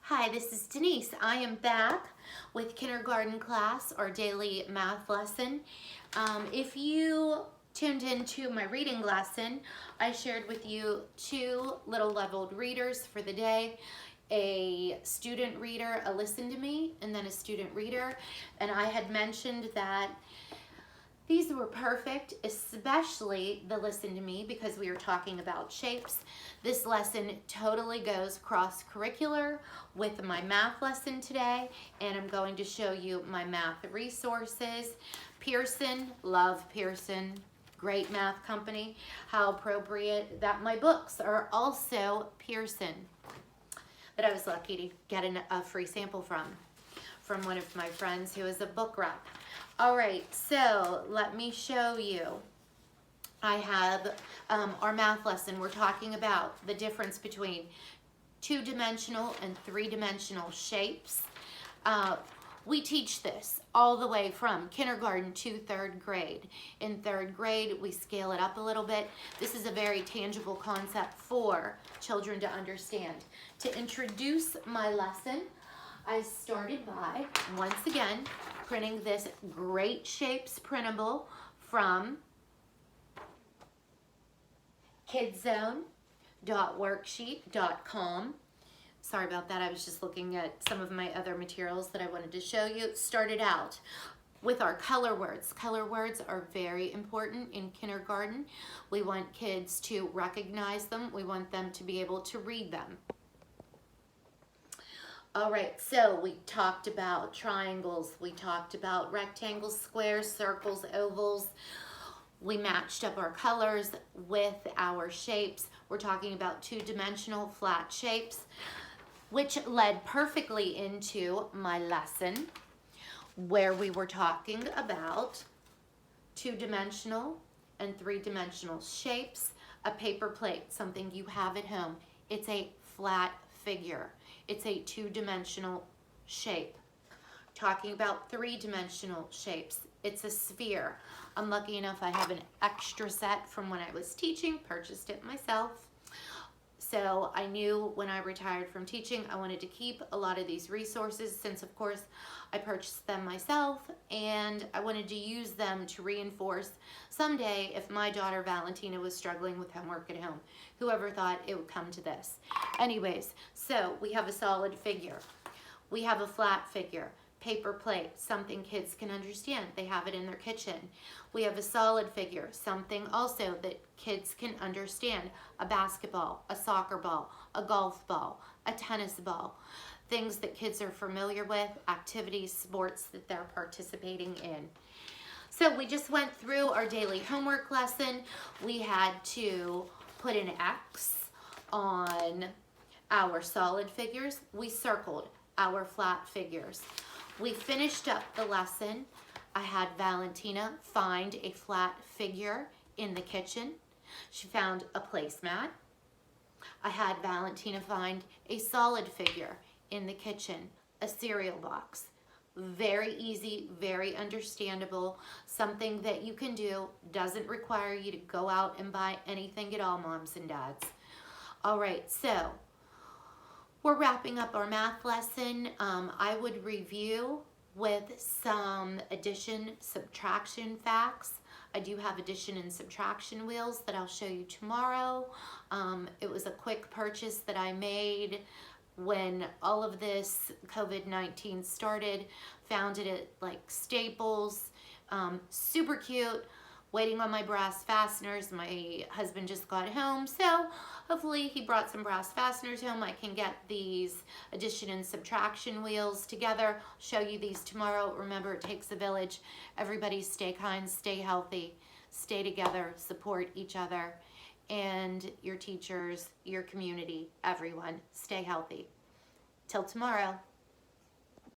Hi, this is Denise. I am back with kindergarten class, our daily math lesson. If you tuned into my reading lesson, I shared with you two little leveled readers for the day. A student reader, a listen to me, and then a student reader. And I had mentioned that these were perfect, especially the listen to me, because we were talking about shapes. This lesson totally goes cross-curricular with my math lesson today, and I'm going to show you my math resources. Pearson, love Pearson, great math company. How appropriate that my books are also Pearson, that I was lucky to get a free sample from one of my friends who is a book rep. All right, so let me show you. I have our math lesson. We're talking about the difference between two-dimensional and three-dimensional shapes. We teach this all the way from kindergarten to third grade. In third grade, we scale it up a little bit. This is a very tangible concept for children to understand. To introduce my lesson, I started by, once again, printing this Great Shapes printable from kidzone.worksheet.com. Sorry about that, I was just looking at some of my other materials that I wanted to show you. Started out with our color words. Color words are very important in kindergarten. We want kids to recognize them. We want them to be able to read them. All right, so we talked about triangles, we talked about rectangles, squares, circles, ovals. We matched up our colors with our shapes. We're talking about two-dimensional flat shapes, which led perfectly into my lesson where we were talking about two-dimensional and three-dimensional shapes. A paper plate, something you have at home. It's a flat figure. It's a two-dimensional shape. Talking about three-dimensional shapes, it's a sphere. I'm lucky enough I have an extra set from when I was teaching, purchased it myself. So I knew when I retired from teaching, I wanted to keep a lot of these resources since, of course, I purchased them myself, and I wanted to use them to reinforce someday if my daughter Valentina was struggling with homework at home. Whoever thought it would come to this. Anyways, so we have a solid figure. We have a flat figure. Paper plate, something kids can understand. They have it in their kitchen. We have a solid figure, something also that kids can understand. A basketball, a soccer ball, a golf ball, a tennis ball. Things that kids are familiar with, activities, sports that they're participating in. So we just went through our daily homework lesson. We had to put an X on our solid figures. We circled our flat figures. We finished up the lesson. I had Valentina find a flat figure in the kitchen. She found a placemat. I had Valentina find a solid figure in the kitchen, a cereal box. Very easy, very understandable, something that you can do, doesn't require you to go out and buy anything at all, moms and dads. All right, so we're wrapping up our math lesson. I would review with some addition, subtraction facts. I do have addition and subtraction wheels that I'll show you tomorrow. It was a quick purchase that I made when all of this COVID-19 started. Found it at like Staples. Super cute. Waiting on my brass fasteners. My husband just got home, so hopefully he brought some brass fasteners home. I can get these addition and subtraction wheels together. Show you these tomorrow. Remember, it takes a village. Everybody stay kind, stay healthy, stay together, support each other, and your teachers, your community, everyone, stay healthy. Till tomorrow.